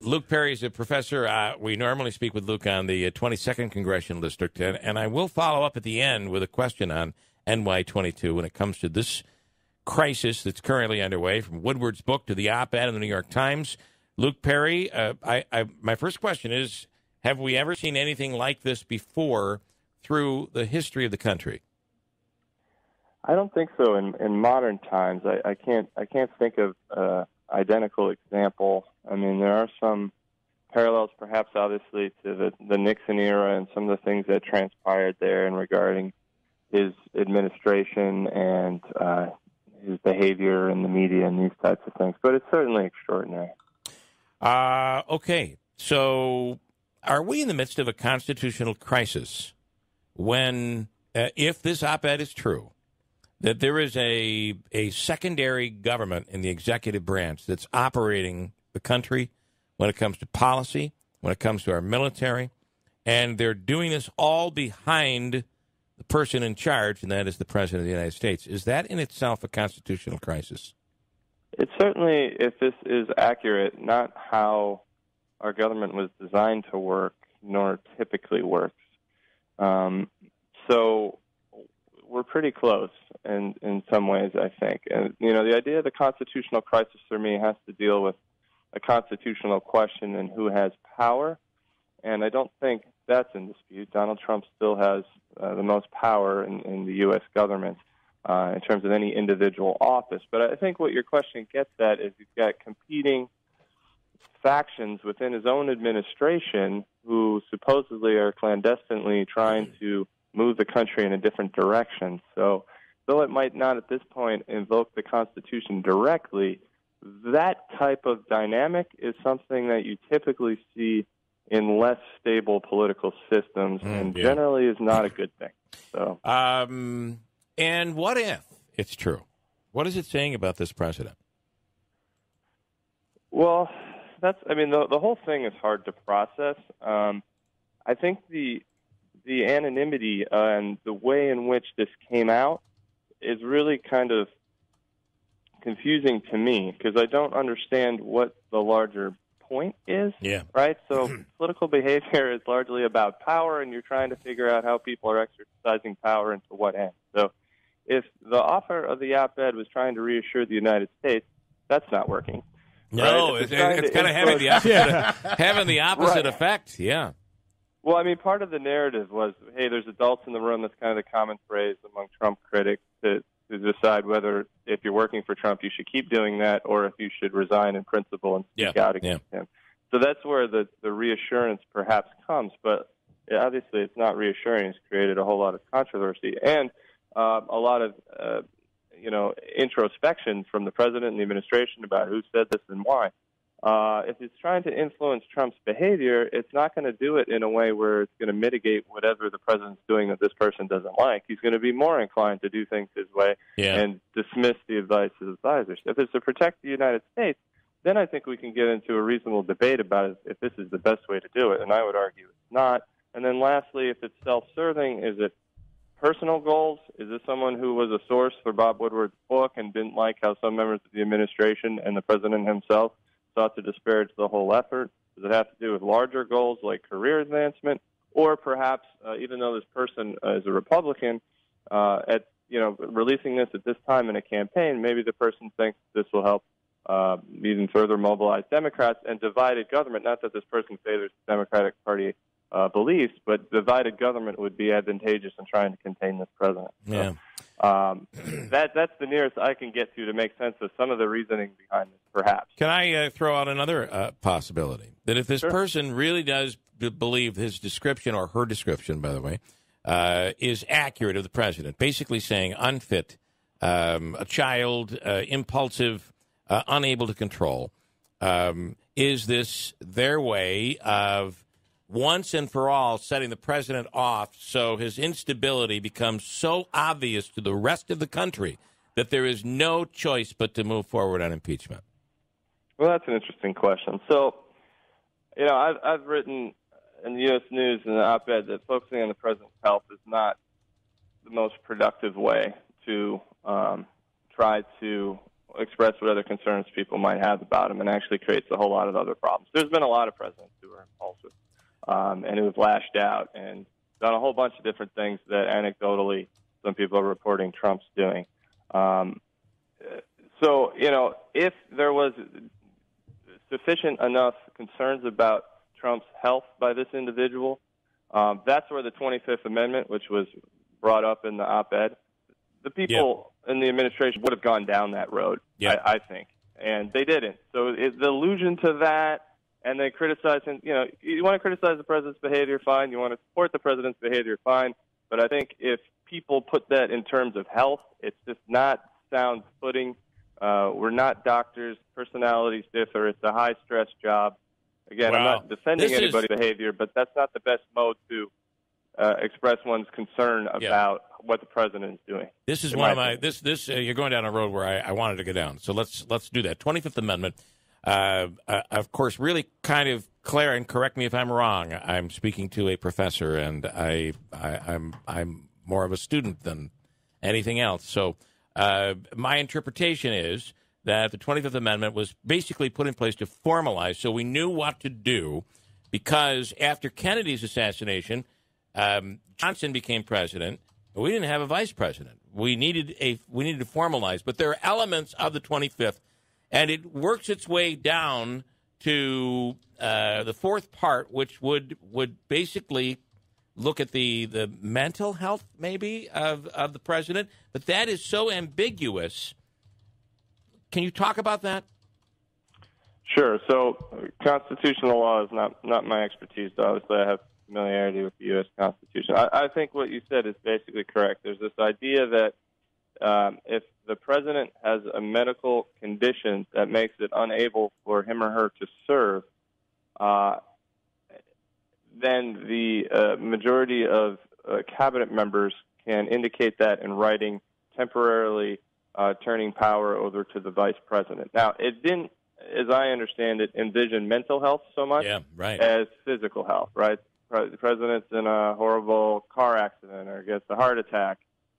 Luke Perry is a professor. We normally speak with Luke on the 22nd Congressional District, and I will follow up at the end with a question on NY22 when it comes to this crisis that's currently underway, from Woodward's book to the op-ed in the New York Times. Luke Perry, my first question is, have we ever seen anything like this before through the history of the country? I don't think so. In modern times, I can't think of identical example. I mean, there are some parallels, perhaps, obviously, to the Nixon era and some of the things that transpired there in regarding his administration and his behavior in the media and these types of things. But it's certainly extraordinary. Okay, so are we in the midst of a constitutional crisis when, if this op-ed is true, that there is a secondary government in the executive branch that's operating the country when it comes to policy, when it comes to our military, and they're doing this all behind the person in charge, and that is the President of the United States? Is that in itself a constitutional crisis? It's certainly, if this is accurate, not how our government was designed to work, nor typically works. So we're pretty close in some ways, I think. And, the idea of the constitutional crisis for me has to deal with a constitutional question and who has power. And I don't think that's in dispute. Donald Trump still has the most power in the U.S. government in terms of any individual office. But I think what your question gets at is you've got competing factions within his own administration who supposedly are clandestinely trying to move the country in a different direction. So though it might not at this point invoke the Constitution directly, that type of dynamic is something that you typically see in less stable political systems and generally is not a good thing. So, and what if it's true? What is it saying about this president? Well, the whole thing is hard to process. I think the anonymity and the way in which this came out is really kind of confusing to me because I don't understand what the larger point is. Yeah. Right? So political behavior is largely about power, and you're trying to figure out how people are exercising power and to what end. So if the author of the op-ed was trying to reassure the United States, that's not working. No, right? it's kind of having the opposite, having the opposite effect. Yeah. Well, part of the narrative was, hey, there's adults in the room. That's kind of the common phrase among Trump critics to decide whether, if you're working for Trump, you should keep doing that or if you should resign in principle and speak out against him. So that's where the reassurance perhaps comes. But obviously it's not reassuring. It's created a whole lot of controversy and a lot of introspection from the president and the administration about who said this and why. If it's trying to influence Trump's behavior, it's not going to do it in a way where it's going to mitigate whatever the president's doing that this person doesn't like. He's going to be more inclined to do things his way and dismiss the advice of advisors. If it's to protect the United States, then I think we can get into a reasonable debate about if this is the best way to do it, and I would argue it's not. And then lastly, if it's self-serving, is it personal goals? Is this someone who was a source for Bob Woodward's book and didn't like how some members of the administration and the president himself sought to disparage the whole effort? Does it have to do with larger goals like career advancement? Or perhaps, even though this person is a Republican, releasing this at this time in a campaign, maybe the person thinks this will help even further mobilize Democrats and divided government. Not that this person favors the Democratic Party beliefs, but divided government would be advantageous in trying to contain this president. Yeah. So, that's the nearest I can get to make sense of some of the reasoning behind this, perhaps. Can I throw out another possibility? That if this person really does believe his description, or her description, by the way, is accurate of the president, basically saying unfit, a child, impulsive, unable to control, is this their way of once and for all setting the president off so his instability becomes so obvious to the rest of the country that there is no choice but to move forward on impeachment? Well, that's an interesting question. So, I've written in the U.S. News in the op-ed that focusing on the president's health is not the most productive way to try to express what other concerns people might have about him, and actually creates a whole lot of other problems. There's been a lot of presidents who are impulsive and who have lashed out and done a whole bunch of different things that anecdotally some people are reporting Trump's doing. So, if there was sufficient enough concerns about Trump's health by this individual, that's where the 25th Amendment, which was brought up in the op-ed, the people in the administration would have gone down that road, I think, and they didn't. So the allusion to that, and then criticizing, you want to criticize the president's behavior, fine. You want to support the president's behavior, fine. But I think if people put that in terms of health, it's just not sound footing. We're not doctors. Personalities differ. It's a high-stress job. Again, I'm not defending anybody's behavior, but that's not the best mode to express one's concern about what the president is doing. This is one of my you're going down a road where I wanted to go down. So let's do that. 25th Amendment. Of course, really kind of clear, and correct me if I'm wrong. I'm speaking to a professor, and I'm more of a student than anything else. So my interpretation is that the 25th Amendment was basically put in place to formalize, so we knew what to do, because after Kennedy's assassination, Johnson became president. But we didn't have a vice president. We needed to formalize, but there are elements of the 25th. And it works its way down to the fourth part, which would basically look at the mental health, maybe, of the president. But that is so ambiguous. Can you talk about that? Sure. So constitutional law is not my expertise. Obviously, I have familiarity with the U.S. Constitution. I think what you said is basically correct. There's this idea that if the president has a medical condition that makes it unable for him or her to serve, then the majority of cabinet members can indicate that in writing, temporarily turning power over to the vice president. Now, it didn't, as I understand it, envision mental health so much as physical health, right? The president's in a horrible car accident or gets a heart attack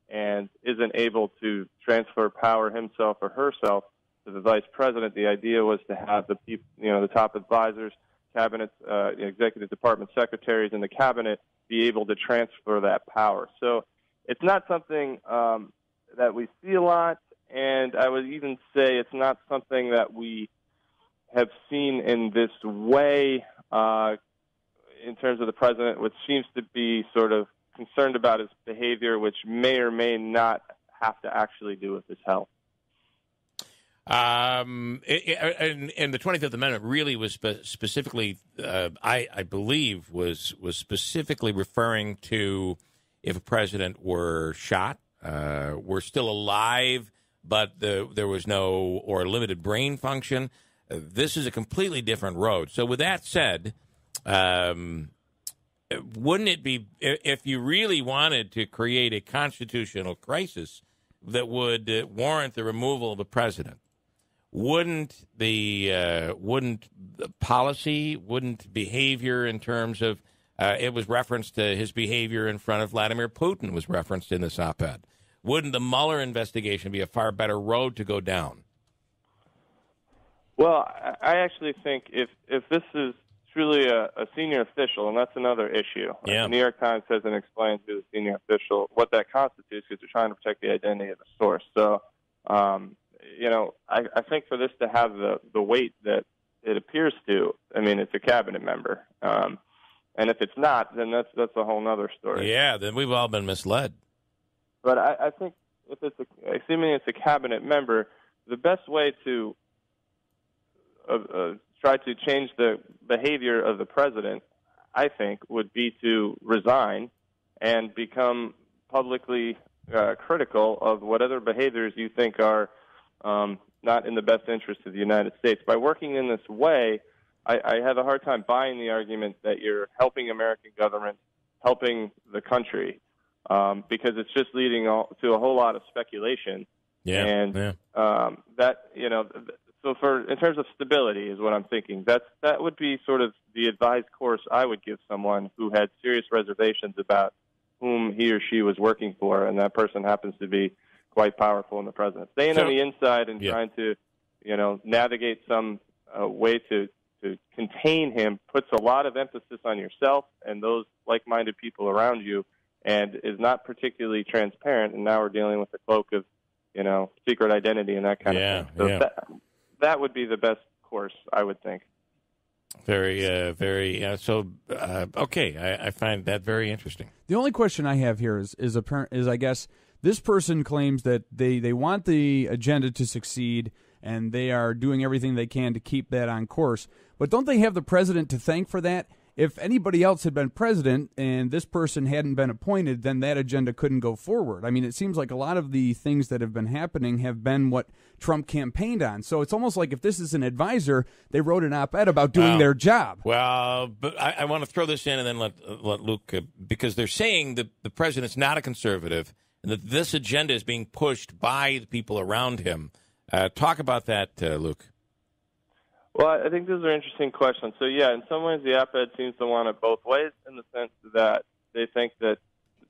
and isn't able to transfer power himself or herself to the vice president. The idea was to have the people, the top advisors, cabinets, executive department secretaries in the cabinet be able to transfer that power. So it's not something that we see a lot, and I would even say it's not something that we have seen in this way in terms of the president, which seems to be sort of concerned about his behavior, which may or may not have to actually do with his health. And the 25th Amendment really was specifically, I believe, was specifically referring to if a president were shot, were still alive, but there was no or limited brain function. This is a completely different road. So with that said, wouldn't it be, if you really wanted to create a constitutional crisis that would warrant the removal of a president, wouldn't the policy, wouldn't behavior in terms of it was referenced to his behavior in front of Vladimir Putin was referenced in this op-ed. Wouldn't the Mueller investigation be a far better road to go down? Well, I actually think if this is truly a senior official, and that's another issue. Yeah. The New York Times hasn't explained to the senior official what that constitutes because they're trying to protect the identity of the source. So, I think for this to have the weight that it appears to, I mean, it's a cabinet member. And if it's not, then that's a whole other story. Yeah, then we've all been misled. But I think if assuming it's a cabinet member, the best way to try to change the behavior of the president, I think, would be to resign and become publicly critical of what other behaviors you think are not in the best interest of the United States. By working in this way, I have a hard time buying the argument that you're helping American government, helping the country, because it's just leading to a whole lot of speculation. So in terms of stability is what I'm thinking. That would be sort of the advised course I would give someone who had serious reservations about whom he or she was working for, and that person happens to be quite powerful in the president. Staying on the inside and yeah. trying to, navigate some way to contain him puts a lot of emphasis on yourself and those like-minded people around you, and is not particularly transparent. And now we're dealing with the cloak of, secret identity and that kind of thing. So that would be the best course, I would think. Very. Okay. I find that very interesting. The only question I have here is I guess this person claims that they want the agenda to succeed and they are doing everything they can to keep that on course. But don't they have the president to thank for that? If anybody else had been president and this person hadn't been appointed, then that agenda couldn't go forward. I mean, it seems like a lot of the things that have been happening have been what Trump campaigned on. So it's almost like if this is an advisor, they wrote an op-ed about doing their job. Well, but I want to throw this in and then let Luke, because they're saying that the president's not a conservative and that this agenda is being pushed by the people around him. Talk about that, Luke. Well, I think those are interesting questions. So, yeah, in some ways the op-ed seems to want it both ways, in the sense that they think that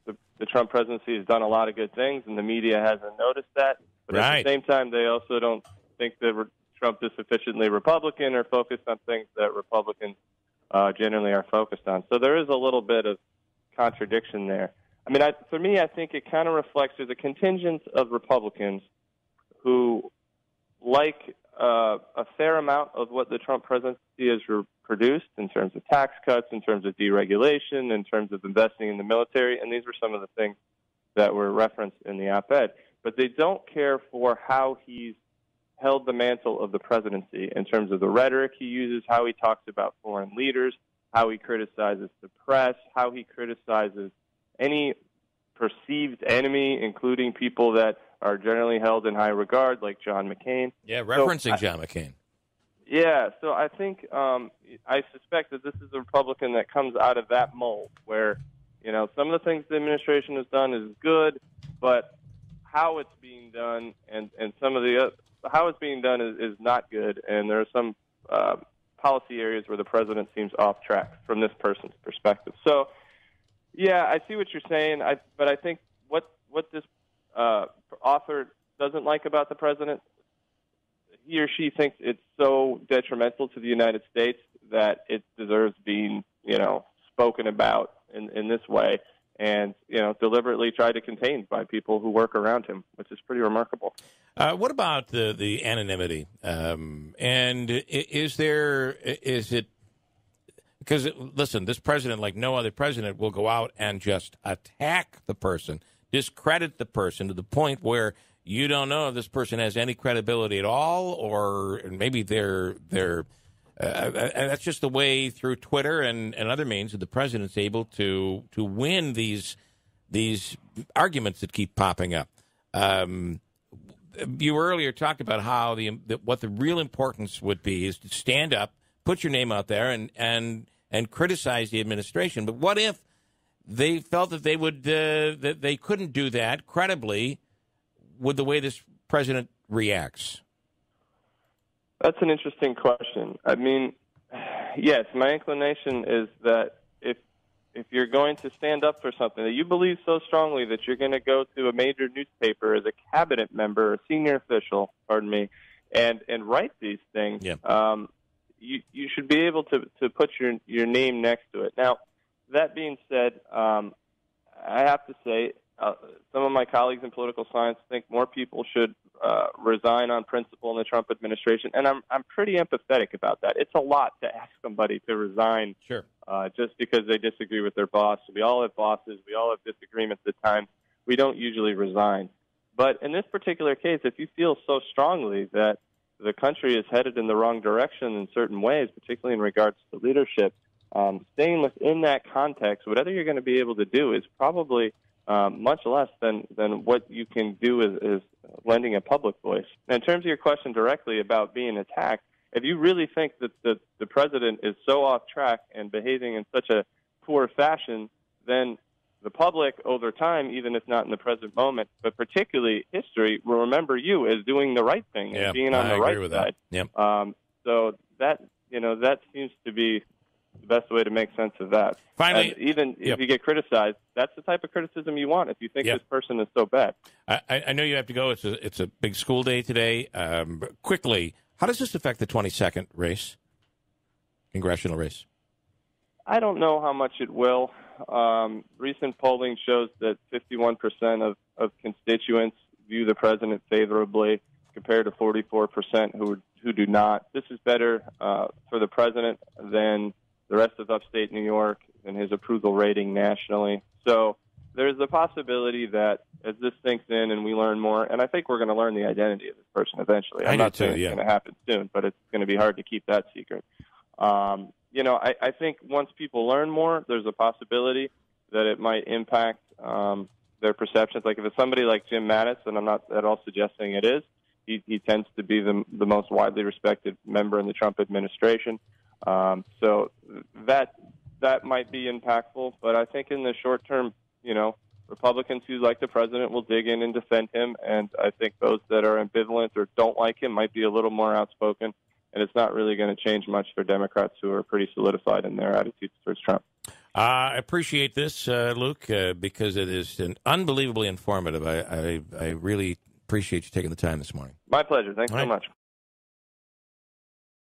the Trump presidency has done a lot of good things and the media hasn't noticed that. But at the same time, they also don't think that Trump is sufficiently Republican or focused on things that Republicans generally are focused on. So there is a little bit of contradiction there. I mean, for me, I think it kind of reflects there's a contingent of Republicans who like a fair amount of what the Trump presidency has produced in terms of tax cuts, in terms of deregulation, in terms of investing in the military, and these were some of the things that were referenced in the op-ed. But they don't care for how he's held the mantle of the presidency in terms of the rhetoric he uses, how he talks about foreign leaders, how he criticizes the press, how he criticizes any perceived enemy, including people that are generally held in high regard, like John McCain. Yeah, referencing John McCain. Yeah, so I think I suspect that this is a Republican that comes out of that mold, where some of the things the administration has done is good, but how it's being done and some of the how it's being done is not good, and there are some policy areas where the president seems off track from this person's perspective. So, yeah, I see what you're saying, but I think what this author doesn't like about the president, he or she thinks it's so detrimental to the United States that it deserves being, spoken about in this way, and deliberately tried to contain by people who work around him, which is pretty remarkable. What about the anonymity? And is it because listen, this president, like no other president, will go out and just attack the person, discredit the person to the point where you don't know if this person has any credibility at all, or maybe they're that's just the way through Twitter and other means that the president's able to win these arguments that keep popping up. You earlier talked about how what the real importance would be is to stand up, put your name out there, and criticize the administration. But what if they felt that they would that they couldn't do that credibly with the way this president reacts? That's an interesting question. I mean, yes, my inclination is that if you're going to stand up for something that you believe so strongly that you're going to go to a major newspaper as a cabinet member, a senior official, and write these things, you should be able to put your name next to it. Now, that being said, I have to say some of my colleagues in political science think more people should resign on principle in the Trump administration, and I'm pretty empathetic about that. It's a lot to ask somebody to resign just because they disagree with their boss. We all have bosses. We all have disagreements at times. We don't usually resign. But in this particular case, if you feel so strongly that the country is headed in the wrong direction in certain ways, particularly in regards to leadership, staying within that context, whatever you're going to be able to do is probably much less than what you can do is lending a public voice. Now, in terms of your question directly about being attacked, if you really think that the president is so off track and behaving in such a poor fashion, then the public over time, even if not in the present moment, but particularly history, will remember you as doing the right thing and being on the right side. Yep. So that seems to be the best way to make sense of that. Finally, and even if you get criticized, that's the type of criticism you want if you think this person is so bad. I know you have to go. It's a big school day today. But quickly, how does this affect the 22nd race, congressional race? I don't know how much it will. Recent polling shows that 51% of constituents view the president favorably, compared to 44% who do not. This is better for the president than the rest of upstate New York and his approval rating nationally. So there's the possibility that as this sinks in and we learn more, and I think we're going to learn the identity of this person eventually. I'm not saying it's going to happen soon, but it's going to be hard to keep that secret. I think once people learn more, there's a possibility that it might impact their perceptions. Like if it's somebody like Jim Mattis, and I'm not at all suggesting it is, he tends to be the most widely respected member in the Trump administration. So that might be impactful. But I think in the short term, Republicans who like the president will dig in and defend him. And I think those that are ambivalent or don't like him might be a little more outspoken. And it's not really going to change much for Democrats who are pretty solidified in their attitudes towards Trump. I appreciate this, Luke, because it is unbelievably informative. I really appreciate you taking the time this morning. My pleasure. Thanks so much.